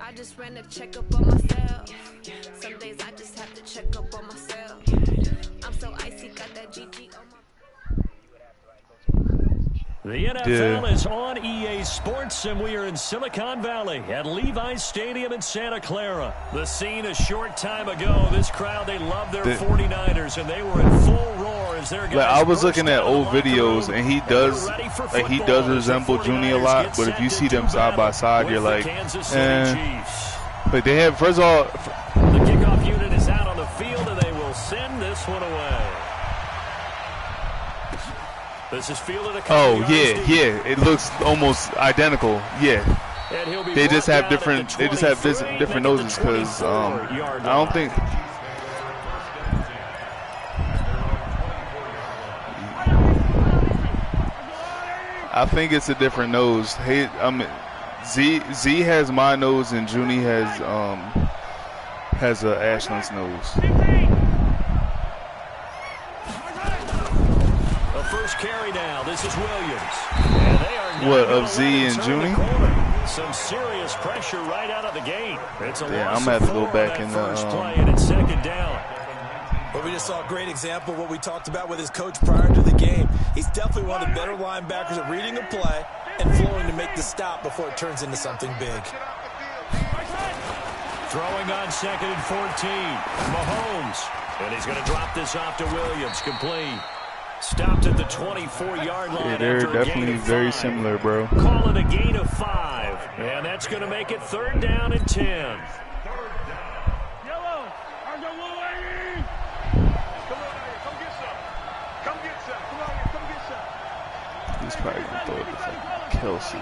I just ran a checkup on myself. Some days I just have to check up on myself. I'm so icy, got that GG on my. The NFL is on EA Sports, and we are in Silicon Valley at Levi's Stadium in Santa Clara. The scene a short time ago. This crowd, they love their 49ers, and they were in full roar as their guys. I was looking at old videos, and he does resemble Junie a lot. But if you see them side by side, you're like, But they have, first of all, the kickoff unit is out on the field, and they will send this one away. This is fielded a couple yards deep. It looks almost identical. Yeah, they just have different. They just have different noses because I don't think. I think it's a different nose. Hey, Z has my nose and Junie has Ashland's nose. Carry now. This is Williams. And they are what, of Z and Junie? Some serious pressure right out of the gate. It's a I'm gonna have to go back in the first play, and it's second down. Well, we just saw a great example of what we talked about with his coach prior to the game. He's definitely one of the better linebackers at reading a play and flowing to make the stop before it turns into something big. Throwing on 2nd and 14. Mahomes. And he's going to drop this off to Williams. Complete. Stopped at the 24-yard line. Yeah, they're definitely very similar, bro. Call it a gain of 5. And that's going to make it 3rd down and 10. He's probably going to throw it to Kelsey.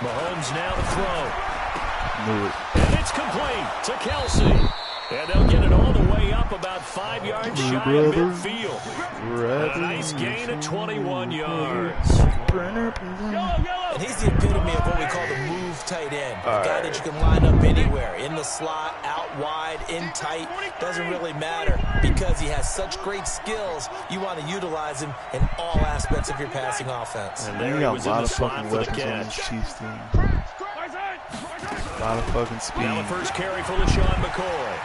Mahomes now to throw. Knew it. And it's complete to Kelsey. And they'll get it all the way up about 5 yards shy of midfield. A nice gain of 21 yards. And he's the epitome of what we call the move tight end. A guy that you can line up anywhere. In the slot, out wide, in tight. Doesn't really matter because he has such great skills. You want to utilize him in all aspects of your passing offense. And there he got a lot of fucking weapons on this Chiefs team. A lot of fucking speed. Now the first carry for LaShawn McCoy.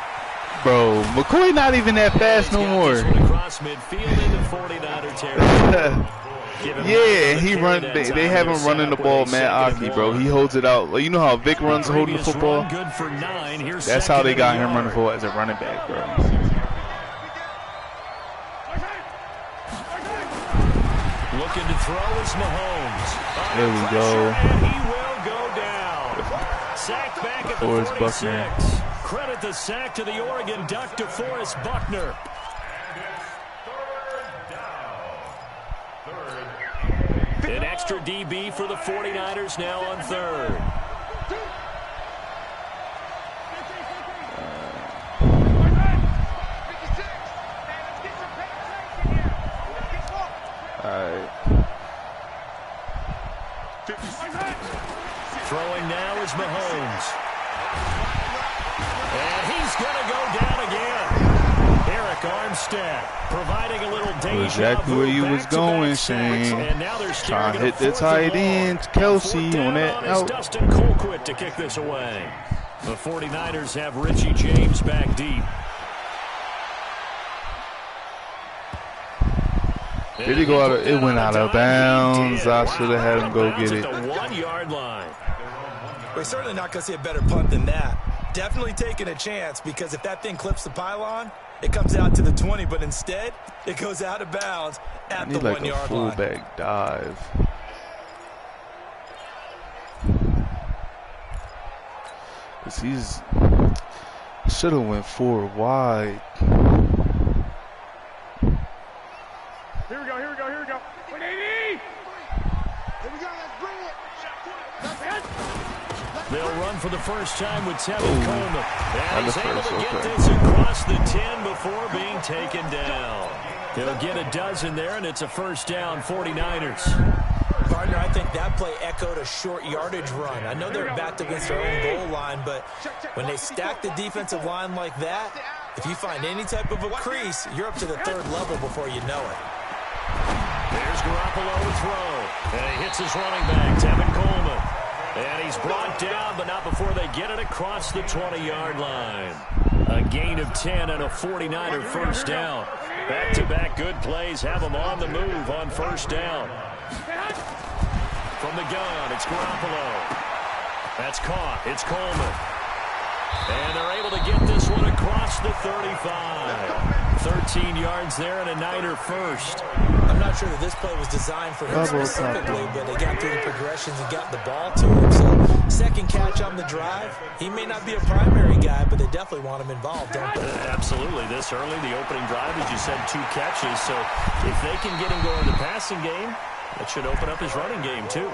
Bro, McCoy not even that fast no more. Across midfield into 49er territory. Yeah, he run. They have him running the ball, Matt Aki, bro. He holds it out. You know how Vic runs holding the football? That's how they got him running for as a running back, bro. Looking to throw is Mahomes. There we go. He will go down. Sacked back at the 46. Credit the sack to the Oregon Duck, DeForest Buckner. An extra DB for the 49ers now on 3rd. Throwing now is Mahomes. And he's going to go down again. Eric Armstead providing a little deja exactly where you was going, Shane. Trying to hit the tight end, Kelsey on that out. Dustin Colquitt to kick this away. The 49ers have Richie James back deep. Did he go out? It went out of bounds. I should have had him go get it. The 1-yard line. We're certainly not going to see a better punt than that. Definitely taking a chance because if that thing clips the pylon, it comes out to the 20, but instead it goes out of bounds at the 1-yard line. Like a fullback dive. Cause he's should have went 4 wide. Here we go. Here we go. 180. Here we go. Let's bring it. They'll run for the first time with Tevin Coleman. And he's able to get this across the 10 before being taken down. They'll get a dozen there, and it's a first down, 49ers. Partner, I think that play echoed a short yardage run. I know they're backed against their own goal line, but when they stack the defensive line like that, if you find any type of a crease, you're up to the 3rd level before you know it. There's Garoppolo with throw. And he hits his running back, Tevin Coleman. And he's brought down, but not before they get it across the 20-yard line. A gain of 10 and a 49er first down. Back-to-back good plays have them on the move on first down. From the gun, it's Garoppolo. That's caught. It's Coleman. And they're able to get this one across the 35. 13 yards there and a Niner first. I'm not sure that this play was designed for him specifically, but they got through the progressions and got the ball to him. So second catch on the drive. He may not be a primary guy, but they definitely want him involved, don't they? Absolutely. This early, the opening drive, as you said, 2 catches. So if they can get him going in the passing game, that should open up his running game, too.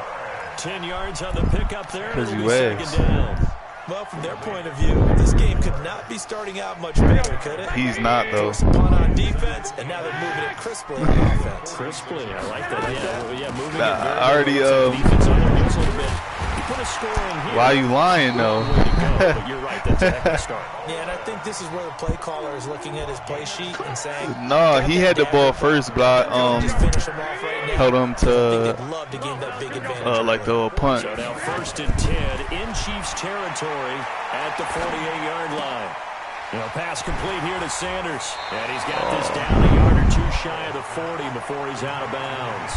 10 yards on the pickup there. Because he wags. Well, from their point of view, this game could not be starting out much better, could it? He's not, though. Punt on defense, and now they're moving it crisply on offense. Crisply, I like that. Yeah, moving it very already, defense on their heels a little bit. You put a score in here. Why are you lying, though? But you're right, that's a heck of a start. Yeah, and I think this is where the play caller is looking at his play sheet and saying, no, he had the ball first, but just finish him off right now. held him to love to gain that big advantage like the punt. So now 1st and 10 in Chiefs territory at the 48-yard line. Pass complete here to Sanders. And he's got this down a yard or 2 shy of the 40 before he's out of bounds.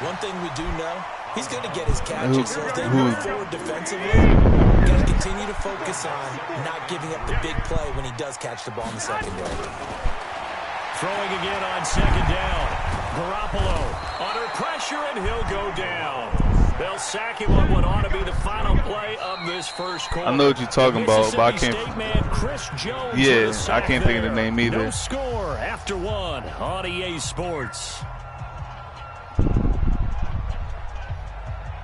One thing we do know, he's going to get his catches. So as they move forward defensively, got to continue to focus on not giving up the big play when he does catch the ball in the secondary. Throwing again on second down. Garoppolo under pressure, and he'll go down. They'll sack him on what ought to be the final play of this first quarter. I know what you're talking about, but I can't. Yeah, I can't think of the name either. No score after 1 on EA Sports.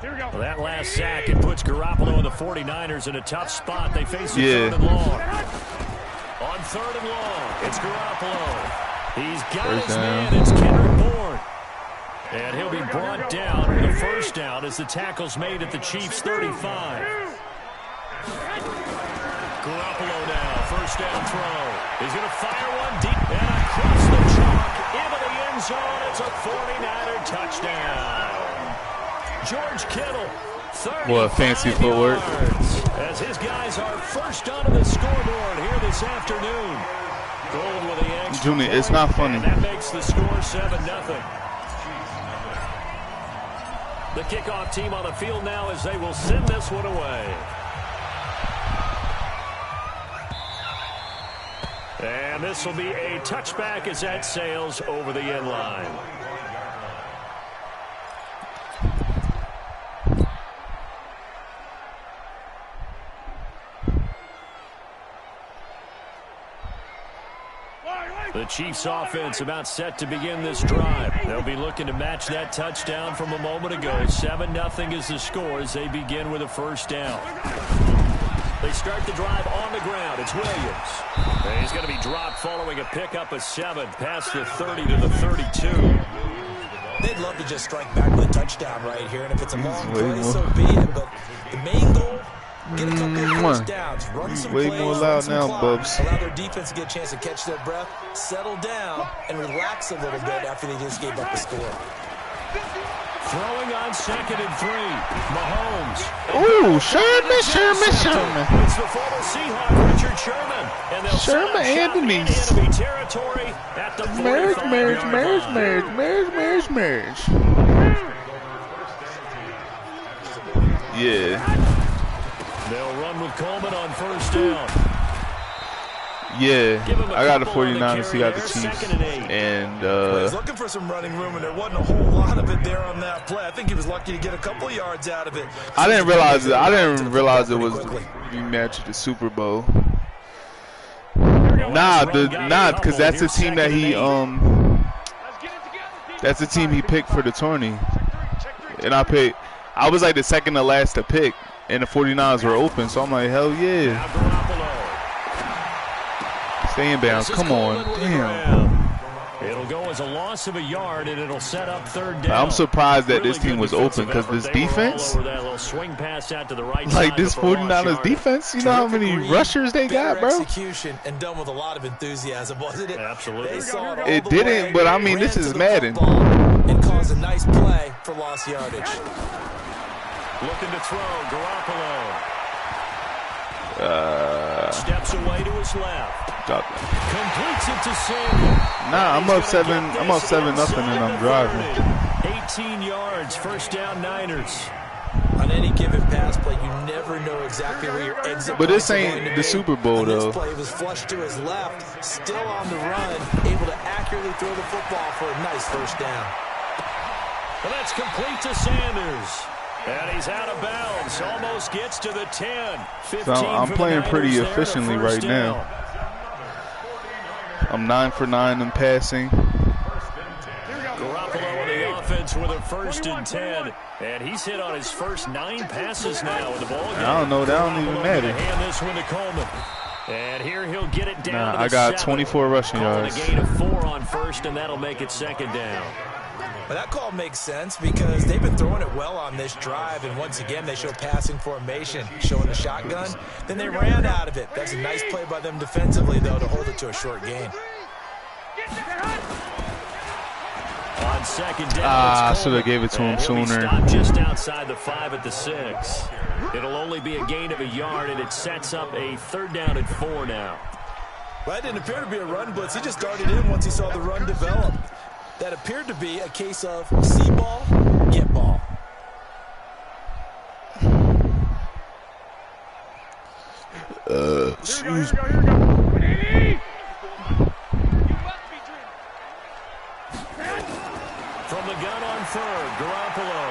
Well, that last sack, it puts Garoppolo and the 49ers in a tough spot. They face a 3rd and long. On 3rd and long, it's Garoppolo. He's got his man. It's Kendrick Bourne. And he'll be brought down for the first down as the tackle's made at the Chiefs' 35. Garoppolo now, first down throw. He's going to fire one deep and across the chalk into the end zone. It's a 49er touchdown. George Kittle, 30 what fancy footwork. As his guys are first onto the scoreboard here this afternoon. Gold with the extra Junior, it's not funny. And that makes the score 7-0. The kickoff team on the field now as they will send this one away. And this will be a touchback as that sails over the end line. The Chiefs offense about set to begin this drive. They'll be looking to match that touchdown from a moment ago. 7-0 is the score as they begin with a first down. They start the drive on the ground. It's Williams. And he's going to be dropped following a pickup of 7 past the 30 to the 32. They'd love to just strike back with a touchdown right here, and if it's a long play, so be it. But the main goal, get a couple of first downs, run some plays, more loud now, Bubs. Allow their defense to get a chance to catch their breath, settle down, and relax a little bit after they just gave up the score. Throwing on 2nd and 3. Mahomes. Ooh, Sherman. It's the former Seahawk, Richard Sherman. And they'll Sherman enemies. Enemy territory at the 45-yard line. Yeah. They'll run with Coleman on first down. Yeah, I got the 49ers, he got the Chiefs, and he's looking for some running room, and there wasn't a whole lot of it there on that play. I think he was lucky to get a couple of yards out of it. I didn't realize it was rematch of the Super Bowl. Nah, because that's the team that he picked for the tourney, and I was like the second to last to pick, and the 49ers were open, so I'm like, hell yeah. Stay in bounds. Come on. Damn. It'll go as a loss of a yard, and it'll set up 3rd down. I'm surprised that this team was open because this defense, like this 49ers defense, you know how many rushers they got, bro? Execution and done with a lot of enthusiasm, wasn't it? Absolutely. It didn't, but I mean, this is Madden. And caused a nice play for lost yardage. Looking to throw, Garoppolo. Steps away to his left. Completes it to Samuel. Nah, I'm up 7-0 and I'm driving. 18 yards, first down Niners. On any given pass play, you never know exactly where your exit. But this ain't the Super Bowl, though. This play was flushed to his left, still on the run, able to accurately throw the football for a nice first down. And that's complete to Sanders. And he's out of bounds. Almost gets to the 10. So I'm playing pretty efficiently right now. I'm 9 for 9 in passing. Garoppolo in the offense with a 1st and 10. And he's hit on his first 9 passes now in the ball game. I don't know. That don't even matter. Hand this one to Coleman. And here he'll get it down to the I got 7. 24 rushing yards. A gain of 4 on 1st, and that'll make it 2nd down. Well, that call makes sense because they've been throwing it well on this drive, and once again they show passing formation, showing the shotgun. Then they ran out of it. That's a nice play by them defensively, though, to hold it to a short gain. On 2nd down, I should have gave it to him sooner. Just outside the 5 at the 6. It'll only be a gain of a yard, and it sets up a 3rd down and 4 now. Well, that didn't appear to be a run blitz. He just darted in once he saw the run develop. That appeared to be a case of see ball, get ball. Excuse me. From the gun on 3rd, Garoppolo.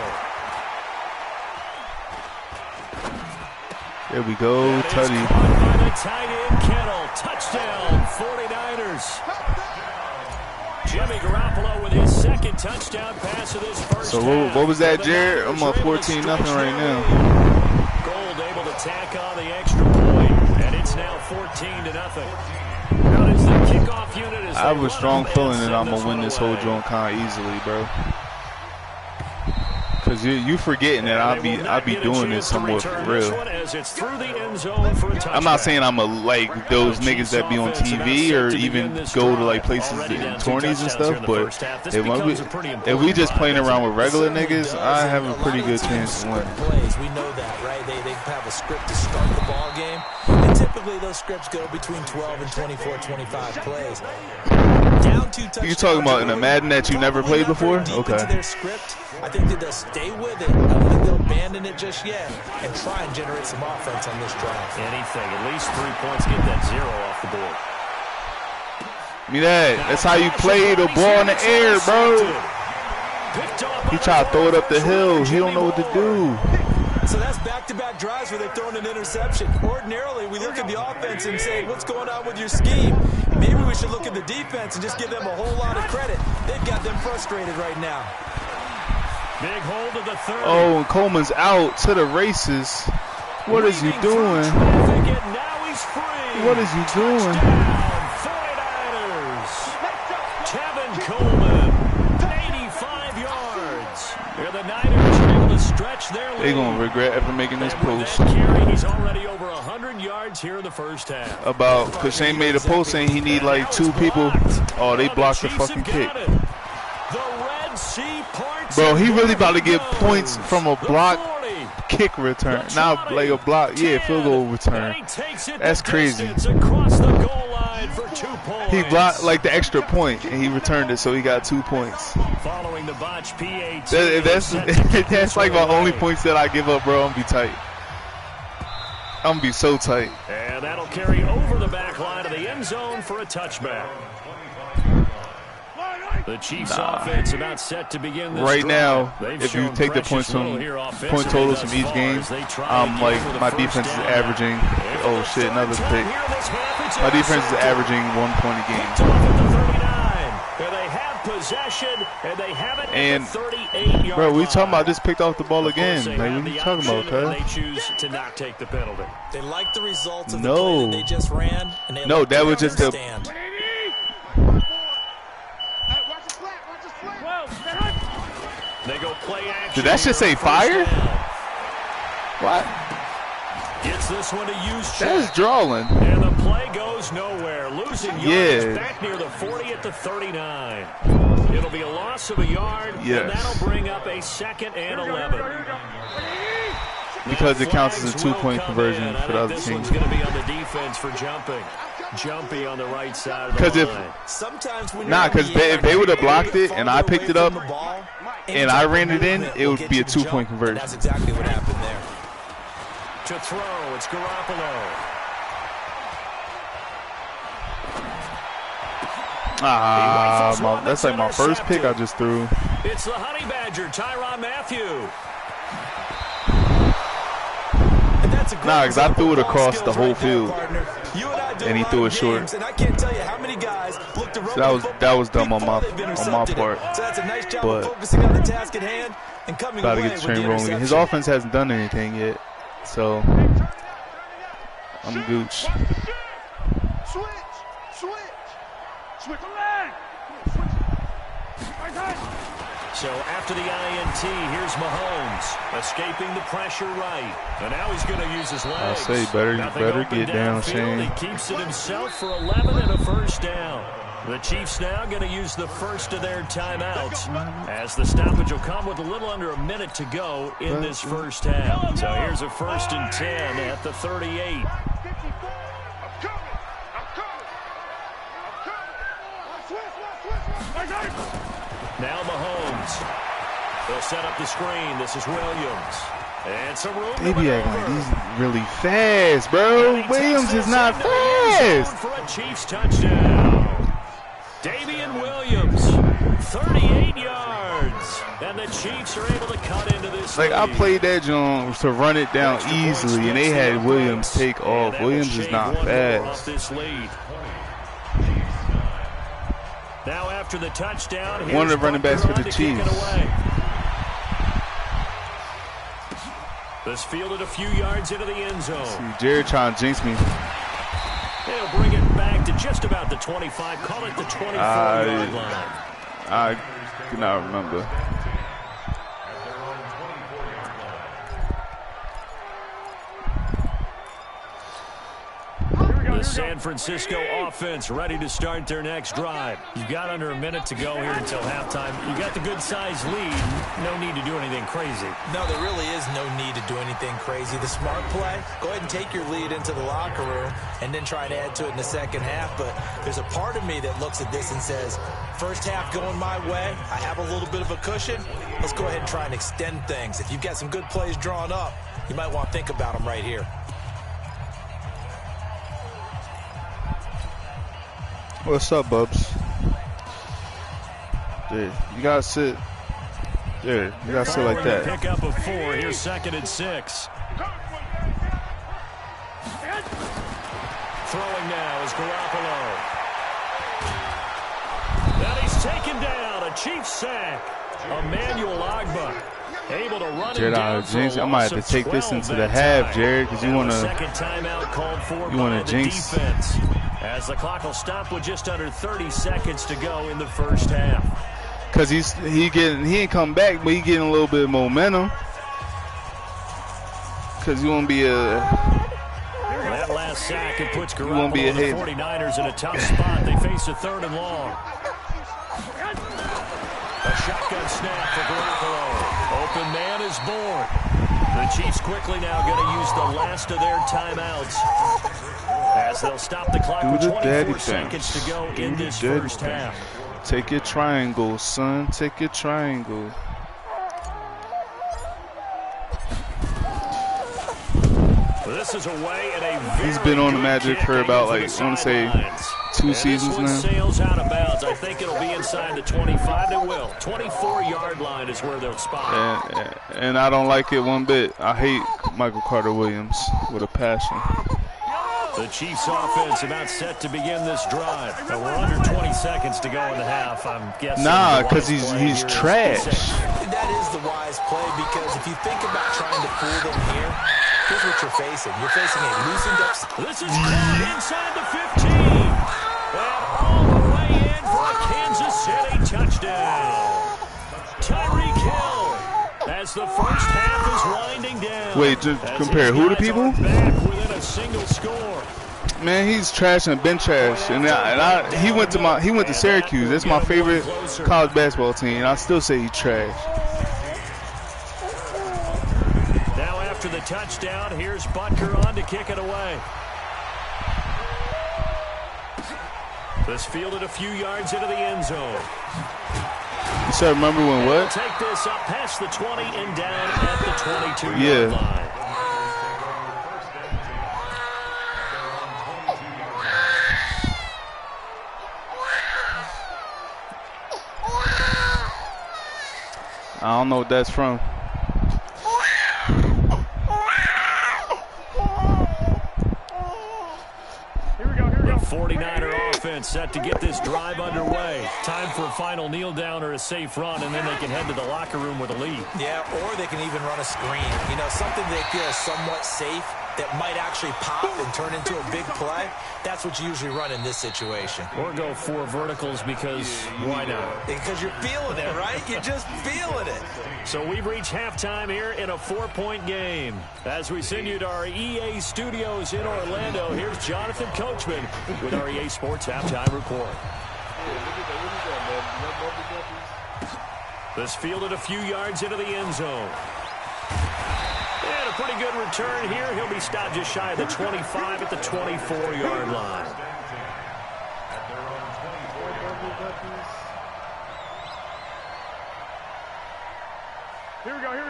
There we go, Tutty. By the tight end, Kittle. Touchdown, 49ers. Jimmy Garoppolo with his 2nd touchdown pass of this first So what was that, Jared? I'm up 14-0 right now. Gold able to tack on the extra point, and it's now 14-0. Now there's the kickoff unit. I have a strong feeling that I'm gonna win this whole joint kind of easily, bro. Cause you forgetting that I'll be doing this somewhat for real. I'm not saying I'm like those niggas that be on TV or even go to like places in tourneys and stuff, but if we just playing around with regular niggas, I have a pretty good chance to win. We know that, right? They have a script to start the ball game, and typically those scripts go between 12 and 24, 25 plays. Down 2 touchdowns. You talking about in a Madden that you never played before? Okay. Their script, I think that they'll stay with it. I don't think they'll abandon it just yet and try and generate some offense on this drive. Anything, at least 3 points, get that 0 off the board. I mean that's how you play the ball in the air, bro. He tried to throw it up the hill. He don't know what to do. So that's back-to-back drives where they've thrown an interception. Ordinarily, we look at the offense and say, what's going on with your scheme? Maybe we should look at the defense and just give them a whole lot of credit. They've got them frustrated right now. Big hold of the 30. Oh, and Coleman's out to the races. What is he doing? Now he's free. What is he doing? 49ers. Kevin Coleman, 85 yards. The Niners are able to stretch their lead. They're going to regret ever making this post. He's already over 100 yards here in the first half. Because Shane made a post saying he need like 2 people. Oh, they blocked the fucking kick. Bro, he really about to get points from a block kick return. Not like a block, field goal return. That's crazy. He blocked like the extra point, and he returned it, so he got 2 points. Following the botch PAT. That's like my only points that I give up, bro. I'm gonna be tight. I'm gonna be so tight. And that'll carry over the back line of the end zone for a touchback. The Chiefs offense about set to begin this right now. They've If you take the points from point totals from each game, like my defense is averaging. Oh shit, another pick. My defense is averaging 1 point a game. They have possession and they have it and at the 38-yard bro, we talking line. about this picked off the ball again. Like, what are you talking about, cuz? They choose to not take the penalty. They like the results of the play that they just ran. And they no, that was just the. They go play action. Did that shit say fire? What? Gets this one to use. That's drawing. And the play goes nowhere. Losing yards back near the 40 at the 39. It'll be a loss of a yard, and that'll bring up a 2nd and 11. Because it counts as a 2-point conversion for the other team. This one's going to be on the defense for jumping. Jumpy on the right side of the line. Because if they would have blocked it and I picked it up and I ran it in, it would be a 2-point conversion. That's exactly what happened there. To throw, it's Garoppolo. That's like my first pick I just threw. It's the Honey Badger, Tyrann Mathieu. Nah, because I threw it across the whole field, and he threw it short. So that was dumb on my part. But about to get the train rolling. His offense hasn't done anything yet, so I'm gooch. So after the INT, here's Mahomes escaping the pressure right, and now he's going to use his legs. I say you better get down, Shane. He keeps it himself for 11 and a first down. The Chiefs now going to use the first of their timeouts, as the stoppage will come with a little under a minute to go in this first half. So here's a 1st and 10 at the 38. Now Mahomes. They'll set up the screen. This is Williams. And some room. They be acting like he's really fast, bro. Williams is not fast. For a Chiefs touchdown. Damian Williams, 38 yards. And the Chiefs are able to cut into this lead. I played that joint to run it down easily, and they had Williams take off. Williams is not fast. Now after the touchdown, one of the running backs for the Chiefs. This fielded a few yards into the end zone. See, Jared trying to jinx me. They'll bring it back to just about the 25. Call it the 24-yard line. I do not remember. The San Francisco offense ready to start their next drive. You've got under a minute to go here until halftime. You got the good-sized lead. No need to do anything crazy. No, there really is no need to do anything crazy. The smart play, go ahead and take your lead into the locker room and then try and add to it in the second half. But there's a part of me that looks at this and says, first half going my way, I have a little bit of a cushion. Let's go ahead and try and extend things. If you've got some good plays drawn up, you might want to think about them right here. What's up, Bubs? There, you gotta sit. There, you gotta sit like that. Pick up a 4. Here's 2nd and 6. Throwing now is Garoppolo. And he's taken down. A Chiefs sack. Emmanuel Ogbah able to run it down. I might have to take this into the half, Jared, because you want to. You want to jinx. As the clock will stop with just under 30 seconds to go in the first half. Because he ain't come back, but he getting a little bit of momentum. Because you want to be a. That last sack, it puts Garoppolo and the 49ers in a tough spot. They face a 3rd and long. A shotgun snap for Garoppolo. Open man is born. The Chiefs quickly now going to use the last of their timeouts, as they'll stop the clock with 24 seconds to go in this first half. Take your triangle, son. Take your triangle. This is away at a very He's been on the Magic for about, like, I want to say 2 seasons now. Sails out of bounds. I think it'll be inside the 25. It will. 24-yard line is where they'll spot. And I don't like it one bit. I hate Michael Carter-Williams with a passion. The Chiefs offense about set to begin this drive. And we're under 20 seconds to go in the half. I'm guessing. Nah, because he's trash. That is the wise play, because if you think about trying to fool them here, here's what you're facing. You're facing a loosened up. This is caught inside the 15. And all the way in for a Kansas City touchdown. Tyreek Hill, as the first half is winding down. Wait, just compare who to people? Back within a single score. Man, he's trash and been trash, and he went to Syracuse. That's my favorite college basketball team, and I still say he's trash. Now after the touchdown, here's Butker on to kick it away. This fielded a few yards into the end zone. You said remember when what? Take this up past the 20 and down at the 22-yard line. I don't know what that's from. The 49er offense set to get this drive underway. Time for a final kneel down or a safe run, and then they can head to the locker room with a lead. Yeah, or they can even run a screen. You know, something they feel is somewhat safe that might actually pop and turn into a big play. That's what you usually run in this situation. Or go 4 verticals because why not? Because you're feeling it, right? You're just feeling it. So we've reached halftime here in a 4-point game. As we send you to our EA studios in Orlando, here's Jonathan Coachman with our EA Sports Halftime Report. This fielded a few yards into the end zone. And a pretty good return here. He'll be stopped just shy of the 25 at the 24-yard line.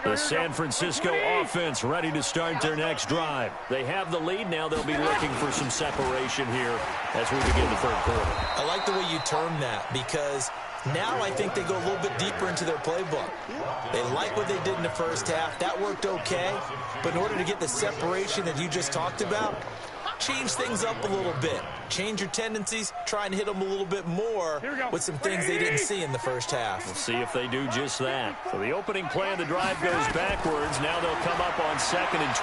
The San Francisco offense ready to start their next drive. They have the lead now. They'll be looking for some separation here as we begin the third quarter. I like the way you term that because now I think they go a little bit deeper into their playbook. They like what they did in the first half. That worked okay. But in order to get the separation that you just talked about, change things up a little bit. Change your tendencies. Try and hit them a little bit more with some things they didn't see in the first half. We'll see if they do just that. So the opening play of the drive goes backwards. Now they'll come up on 2nd and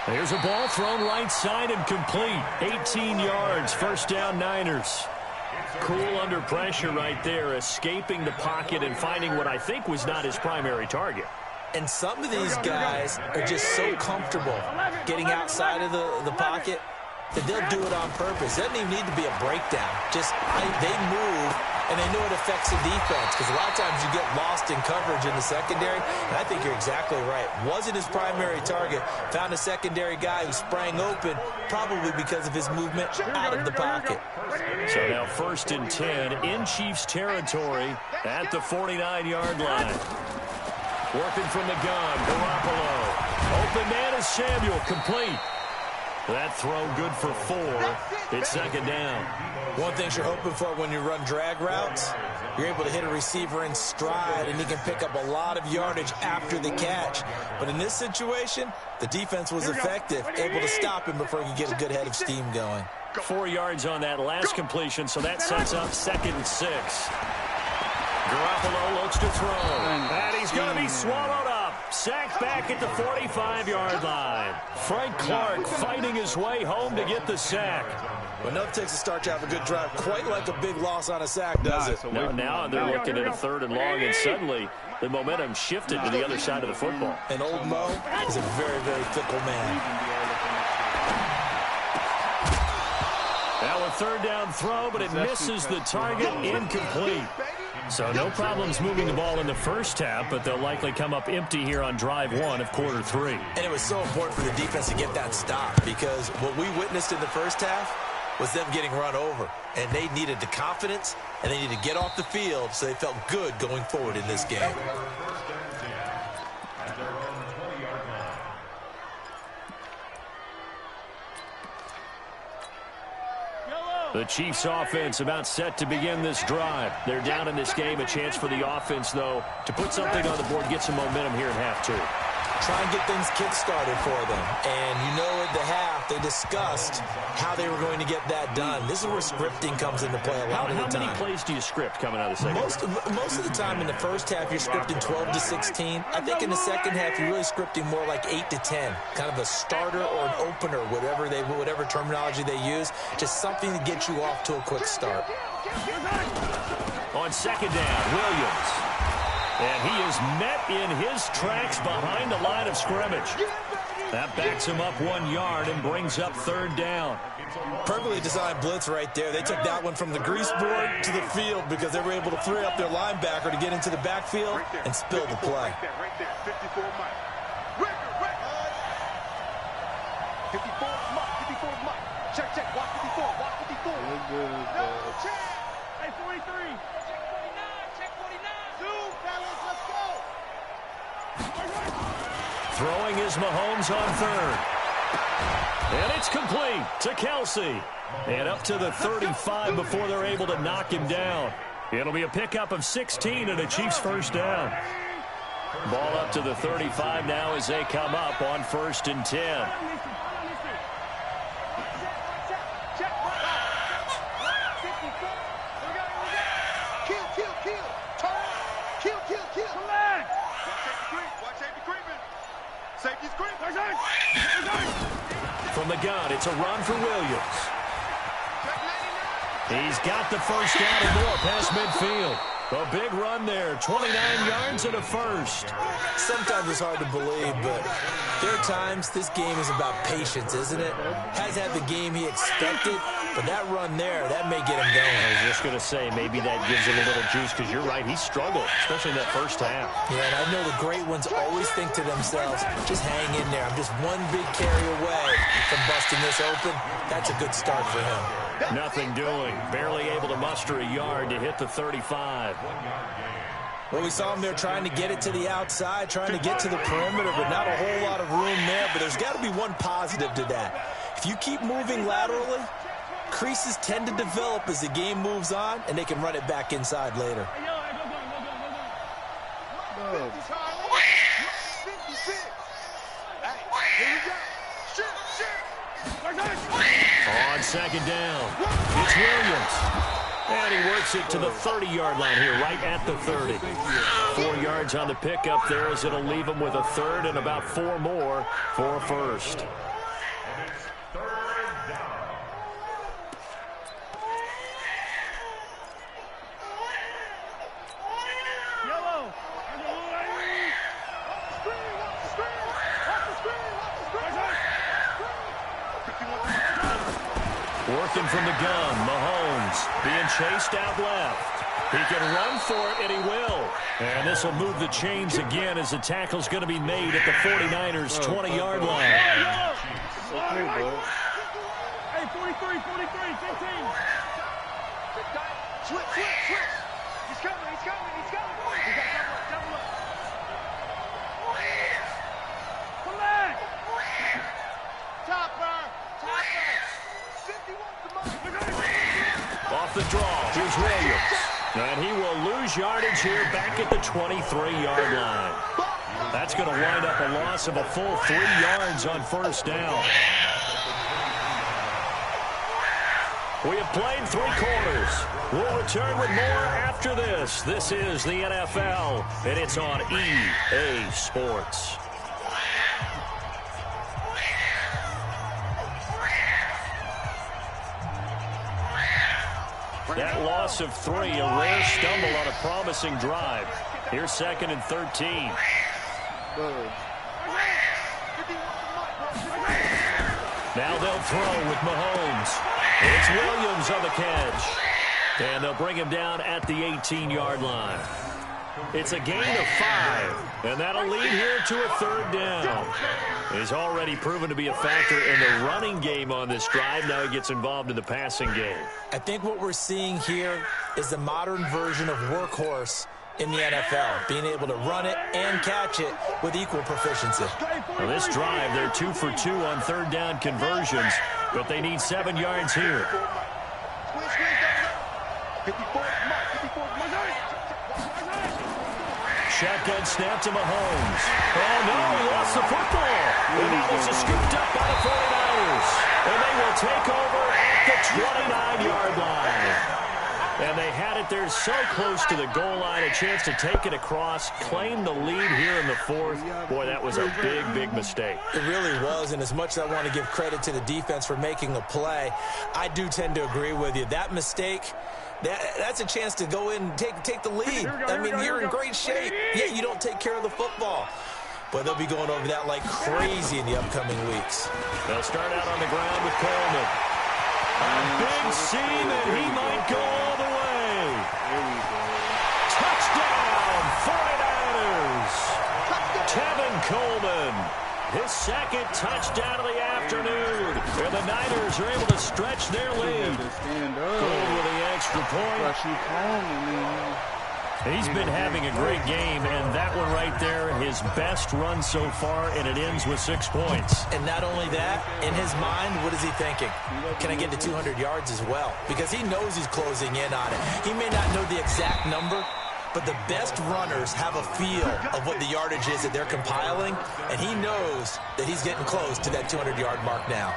12. Here's a ball thrown right side and complete. 18 yards. First down, Niners. Cool under pressure right there, escaping the pocket and finding what I think was not his primary target. And some of these guys are just so comfortable getting outside of the pocket that they'll do it on purpose. It doesn't even need to be a breakdown. Just they move, and they know it affects the defense because a lot of times you get lost in coverage in the secondary, and I think you're exactly right. Wasn't his primary target. Found a secondary guy who sprang open, probably because of his movement out of the pocket. So now 1st and 10 in Chiefs territory at the 49-yard line. Working from the gun, Garoppolo. Open man is Samuel, complete. That throw good for 4. It's 2nd down. One thing you're hoping for when you run drag routes, you're able to hit a receiver in stride, and he can pick up a lot of yardage after the catch. But in this situation, the defense was effective, able to stop him before he could get a good head of steam going. 4 yards on that last completion, so that sets up 2nd and 6. Garoppolo looks to throw, and he's going to be swallowed up. Sacked back at the 45-yard line. Frank Clark fighting his way home to get the sack. Well, enough takes to start to have a good drive, quite like a big loss on a sack, does it? Now they're looking at a 3rd and long, and suddenly the momentum shifted to the other side of the football. And old Mo is a very, very fickle man. Now a 3rd down throw, but it misses the target, incomplete. So no problems moving the ball in the first half, but they'll likely come up empty here on drive 1 of quarter 3. And it was so important for the defense to get that stop because what we witnessed in the first half was them getting run over. And they needed the confidence, and they needed to get off the field so they felt good going forward in this game. The Chiefs offense about set to begin this drive. They're down in this game. A chance for the offense, though, to put something on the board, get some momentum here in half 2. Try and get things kick-started for them. And you know at the half, they discussed how they were going to get that done. This is where scripting comes into play a lot of the time. How many plays do you script coming out of the second? Most of the time in the first half, you're scripting 12 to 16. I think in the second half, you're really scripting more like 8 to 10. Kind of a starter or an opener, whatever terminology they use. Just something to get you off to a quick start. On 2nd down, Williams. And he is met in his tracks behind the line of scrimmage. That backs him up 1 yard and brings up 3rd down. Perfectly designed blitz right there. They took that one from the grease board to the field because they were able to free up their linebacker to get into the backfield and spill the play. Right there, 54 Mike. 54 Mike. Check. Watch 54. No, check. Hey, 43. Check 49. Zoom, fellas. Let's go. Throwing is Mahomes on 3rd. And it's complete to Kelsey. And up to the 35 before they're able to knock him down. It'll be a pickup of 16 and a Chiefs 1st down. Ball up to the 35 now as they come up on 1st and 10. From the gun, it's a run for Williams. He's got the 1st down and more past midfield. A big run there, 29 yards and a 1st. Sometimes it's hard to believe, but there are times this game is about patience, isn't it? Hasn't had the game he expected, but that run there, that may get him going. I was just going to say, maybe that gives him a little juice, because you're right, he struggled, especially in that 1st half. Yeah, and I know the great ones always think to themselves, just hang in there. I'm just one big carry away from busting this open. That's a good start for him. Nothing doing. Barely able to muster a yard to hit the 35. Well, we saw him there trying to get it to the outside, trying to get to the perimeter, but not a whole lot of room there. But there's got to be one positive to that. If you keep moving laterally, creases tend to develop as the game moves on, and they can run it back inside later. On 2nd down, it's Williams. And he works it to the 30-yard line here, right at the 30. 4 yards on the pickup there as it'll leave him with a 3rd and about 4 more for a 1st. Working from the gun, Mahomes being chased out left. He can run for it, and he will. And this will move the chains again as the tackle's going to be made at the 49ers' 20-yard line. Hey, 43, 15. Switch. He's coming. Double up. Come back. Topper. 51 Off the draw, here's Williams. And he will lose yardage here back at the 23-yard line. That's going to wind up a loss of a full 3 yards on 1st down. We have played 3 quarters. We'll return with more after this. This is the NFL, and it's on EA Sports. That loss of 3, a rare stumble on a promising drive. Here's 2nd and 13. Now they'll throw with Mahomes. It's Williams on the catch. And they'll bring him down at the 18-yard line. It's a gain of 5, and that'll lead here to a 3rd down. He's already proven to be a factor in the running game on this drive. Now he gets involved in the passing game. I think what we're seeing here is the modern version of workhorse in the NFL, being able to run it and catch it with equal proficiency. On this drive, they're 2 for 2 on 3rd down conversions, but they need 7 yards here. Shotgun snap to Mahomes. Oh, no, he lost the football. And now this is scooped up by the 49ers. And they will take over at the 29-yard line. And they had it there so close to the goal line, a chance to take it across, claim the lead here in the 4th. Boy, that was a big, big mistake. It really was, and as much as I want to give credit to the defense for making the play, I do tend to agree with you. That mistake, that's a chance to go in and take the lead. I mean, you're in great shape, yet you don't take care of the football. but they'll be going over that like crazy in the upcoming weeks. They'll start out on the ground with Coleman. A big seam, and he might go all the way. Touchdown, 49ers. Tevin Coleman, his second touchdown of the afternoon. And the Niners are able to stretch their lead. Gold with the extra point. He's been having a great game, and that one right there, his best run so far, and it ends with 6 points. And not only that, in his mind, what is he thinking? Can I get to 200 yards as well? Because he knows he's closing in on it. He may not know the exact number, but the best runners have a feel of what the yardage is that they're compiling, and he knows that he's getting close to that 200-yard mark now.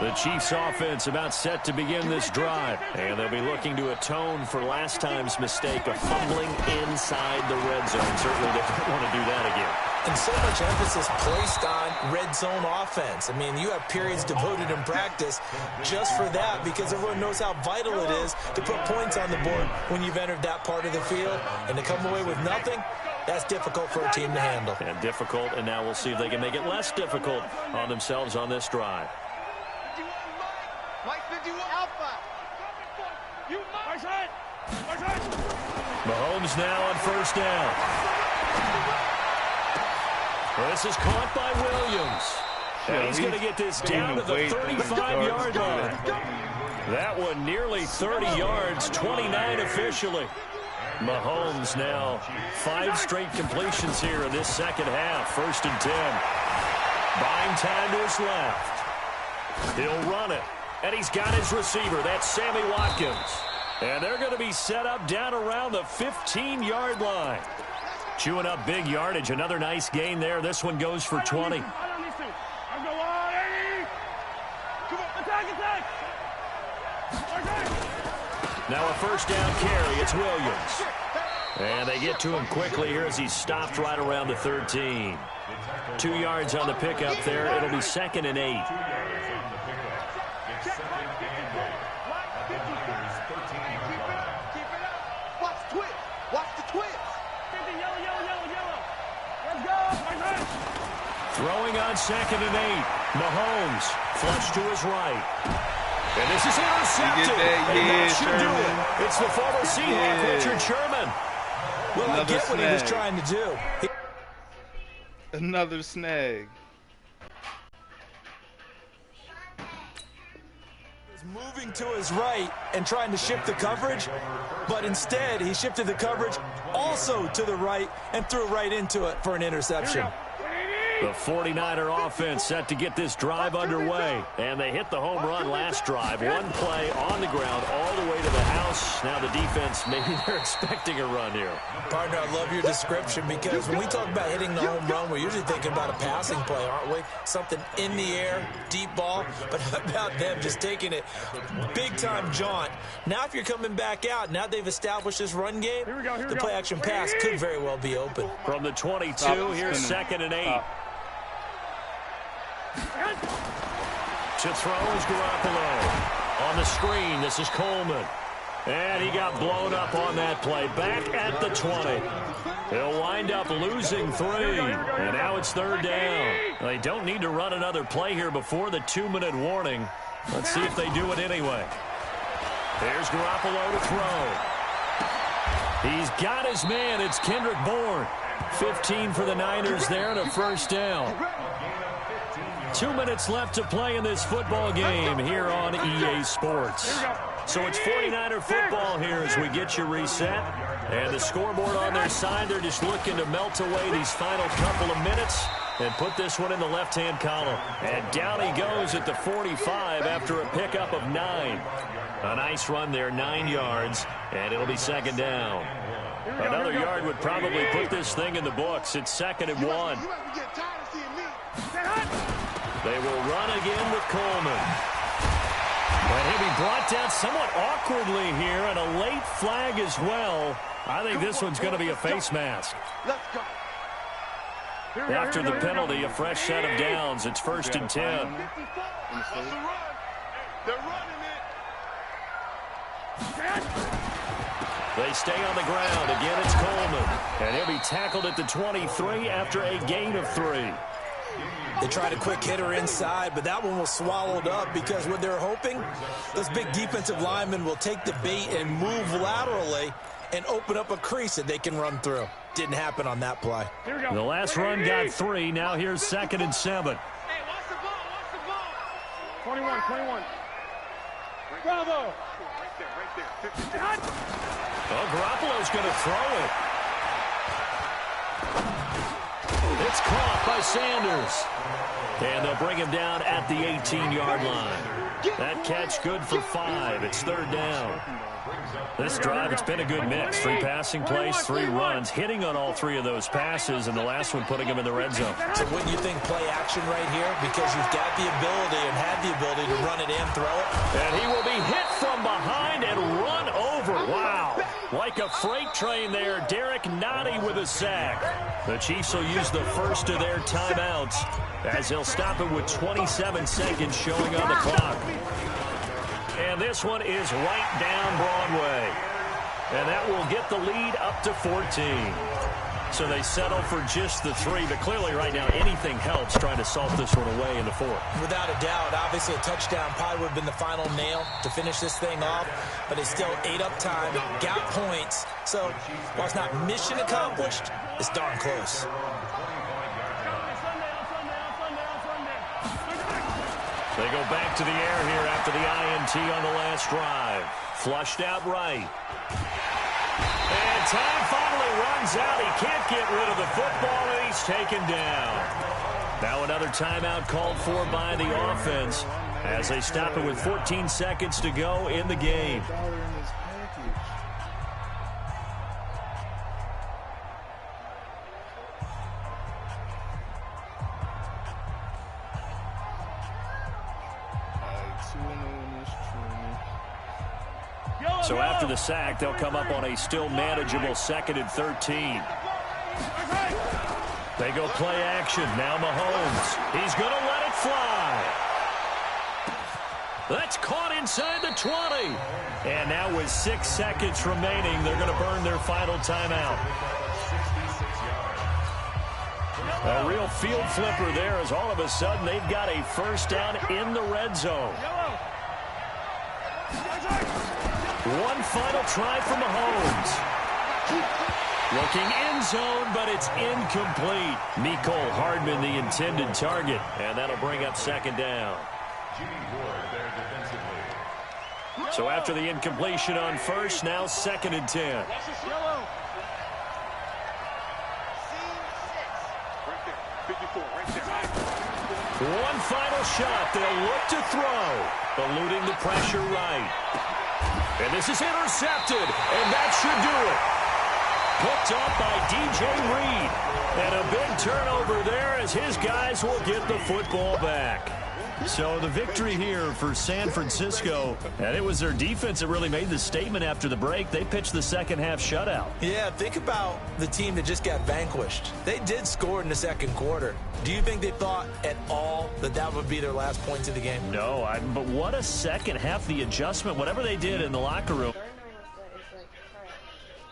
The Chiefs offense about set to begin this drive, and they'll be looking to atone for last time's mistake of fumbling inside the red zone. Certainly they don't want to do that again. And so much emphasis placed on red zone offense. I mean, you have periods devoted in practice just for that, because everyone knows how vital it is to put points on the board when you've entered that part of the field. And to come away with nothing, that's difficult for a team to handle. And difficult, and now we'll see if they can make it less difficult on themselves on this drive. Mahomes now on first down. This is caught by Williams. And he's going to get this down to the 35-yard line. That one nearly 30 yards, 29 officially. Mahomes now 5 straight completions here in this second half. 1st and 10. Buying time to his left. He'll run it. And he's got his receiver. That's Sammy Watkins. And they're going to be set up down around the 15-yard line. Chewing up big yardage. Another nice gain there. This one goes for 20. Now a first down carry. It's Williams. And they get to him quickly here as he's stopped right around the 13. 2 yards on the pickup there. It'll be 2nd and 8. Throwing on 2nd and 8. Mahomes flush to his right. And this is intercepted. And that should do it. It's the former Seahawk, Richard Sherman. Well, I get what he was trying to do. Another snag. Moving to his right and trying to shift the coverage, but instead he shifted the coverage also to the right and threw right into it for an interception. The 49er offense set to get this drive underway. And they hit the home run last drive. One play on the ground all the way to the house. Now the defense, maybe they're expecting a run here. Partner, I love your description, because when we talk about hitting the home run, we're usually thinking about a passing play, aren't we? Something in the air, deep ball. But how about them just taking it big-time jaunt? Now if you're coming back out, now they've established this run game, the play-action pass could very well be open. From the 22, here's 2nd and 8. To throw is Garoppolo. On the screen, this is Coleman. And he got blown up on that play. Back at the 20. He'll wind up losing 3. And now it's 3rd down. They don't need to run another play here before the 2-minute warning. Let's see if they do it anyway. There's Garoppolo to throw. He's got his man. It's Kendrick Bourne. 15 for the Niners there and a first down. 2 minutes left to play in this football game here on EA Sports. So it's 49er football here as we get you reset. And the scoreboard on their side, they're just looking to melt away these final couple of minutes and put this one in the left-hand column. And down he goes at the 45 after a pickup of 9. A nice run there, 9 yards, and it'll be 2nd down. Another yard would probably put this thing in the books. It's 2nd and 1. They will run again with Coleman. And he'll be brought down somewhat awkwardly here, and a late flag as well. I think this one's going to be a face mask. After the penalty, a fresh set of downs. It's 1st and 10. They stay on the ground. Again, it's Coleman. And he'll be tackled at the 23 after a gain of 3. They tried a quick hitter inside, but that one was swallowed up because what they're hoping, those big defensive linemen will take the bait and move laterally and open up a crease that they can run through. Didn't happen on that play. The last run got 3. Now here's 2nd and 7. Hey, watch the ball, watch the ball. 21. Bravo. Right there. Well, Garoppolo's going to throw it. It's caught by Sanders. And they'll bring him down at the 18-yard line. That catch good for 5. It's 3rd down. This drive, it's been a good mix. 3 passing plays, 3 runs, hitting on all 3 of those passes, and the last one putting him in the red zone. So wouldn't you think play action right here? Because you've got the ability and had the ability to run it and throw it. And he will be hit from behind and run over. Wow. Like a freight train there, Derek Nottie with a sack. The Chiefs will use the first of their timeouts as they'll stop it with 27 seconds showing on the clock. And this one is right down Broadway. And that will get the lead up to 14. So they settle for just the 3. But clearly right now anything helps trying to salt this one away in the 4th. Without a doubt, obviously a touchdown probably would have been the final nail to finish this thing off. But it's still 8 up time, got points. So while it's not mission accomplished, it's darn close. They go back to the air here after the INT on the last drive. Flushed out right. And time finally runs out. He can't get rid of the football, and he's taken down. Now another timeout called for by the offense as they stop it with 14 seconds to go in the game. So after the sack, they'll come up on a still manageable 2nd and 13. They go play action. Now Mahomes. He's going to let it fly. That's caught inside the 20. And now with 6 seconds remaining, they're going to burn their final timeout. A real field flipper there as all of a sudden they've got a first down in the red zone. One final try for Mahomes. Looking end zone, but it's incomplete. Mecole Hardman, the intended target, and that'll bring up 2nd down. So after the incompletion on first, now 2nd and 10. One final shot. They'll look to throw, eluding the pressure right. And this is intercepted, and that should do it. Picked up by DJ Reed. And a big turnover there as his guys will get the football back. So the victory here for San Francisco, and it was their defense that really made the statement after the break. They pitched the second half shutout. Yeah, think about the team that just got vanquished. They did score in the second quarter. Do you think they thought at all that that would be their last points of the game? No, but what a second half, the adjustment, whatever they did in the locker room.